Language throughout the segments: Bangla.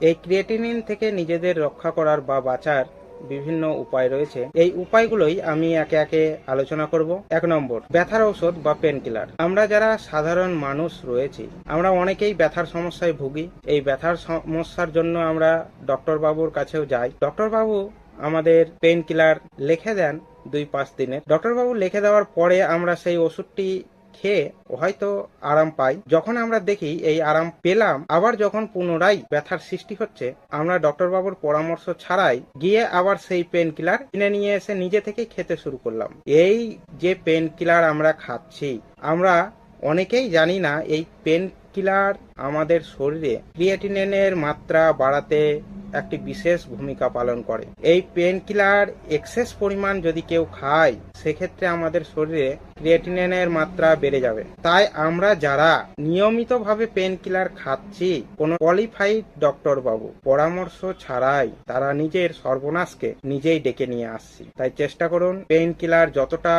এই ক্রিয়েটিনিন থেকে নিজেদের রক্ষা করার বা বাঁচার বিভিন্ন উপায় রয়েছে। এই উপায়গুলোই আমি একে একে আলোচনা করব। 1 নম্বর, ব্যথার ঔষধ বা পেন কিলার। আমরা যারা সাধারণ মানুষ রয়েছি, আমরা অনেকেই ব্যথার সমস্যায় ভুগি। এই ব্যথার সমস্যার জন্য আমরা ডক্টর বাবুর কাছেও যাই। ডক্টর বাবু আমাদের পেন কিলার লিখে দেন 2-5 দিনের। ডক্টর বাবু লিখে দেওয়ার পরে আমরা সেই ওষুধটি খেয়ে হয়তো আরাম পাই। যখন আমরা দেখি এই আরাম পেলাম, আবার যখন পুনরায় ব্যথার সৃষ্টি হচ্ছে, আমরা ডক্টর বাবুর পরামর্শ ছাড়াই গিয়ে আবার সেই পেন কিলার কিনে নিয়ে এসে নিজে থেকে খেতে শুরু করলাম। এই যে পেন কিলার আমরা খাচ্ছি, আমরা অনেকেই জানি না এই পেন কিলার আমাদের শরীরে ক্রিয়েটিনিনের মাত্রা বাড়াতে একটি বিশেষ ভূমিকা পালন করে। এই পেন কিলার এক্সেস পরিমাণ যদি কেউ খায়, সেক্ষেত্রে আমাদের শরীরে ক্রিয়েটিনিনের মাত্রা বেড়ে যাবে। তাই আমরা যারা নিয়মিতভাবে পেন কিলার খাচ্ছি, কোনো কোয়ালিফাইড ডক্টর বাবু পরামর্শ ছাড়াই তারা নিজের সর্বনাশকে নিজেই ডেকে নিয়ে আসছি। তাই চেষ্টা করুন পেন কিলার যতটা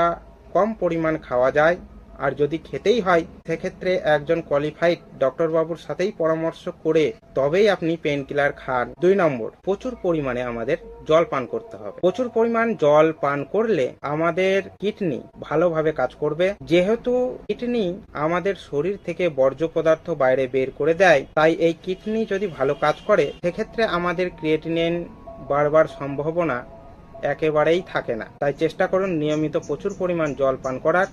কম পরিমাণ খাওয়া যায়, আর যদি খেতেই হয় সেক্ষেত্রে একজন কোয়ালিফাইড ডক্টর বাবুর সাথেই পরামর্শ করে তবেই আপনি পেন কিলার খান। 2 নম্বর, প্রচুর পরিমাণে আমাদের জল পান করতে হবে। প্রচুর পরিমাণ জল পান করলে আমাদের কিডনি ভালোভাবে কাজ করবে। যেহেতু কিডনি আমাদের শরীর থেকে বর্জ্য পদার্থ বাইরে বের করে দেয়, তাই এই কিডনি যদি ভালো কাজ করে সেক্ষেত্রে আমাদের ক্রিয়েটিনিন বাড়বার সম্ভাবনা একেবারেই থাকে না। তাই চেষ্টা করুন নিয়মিত প্রচুর পরিমাণ জল পান করার।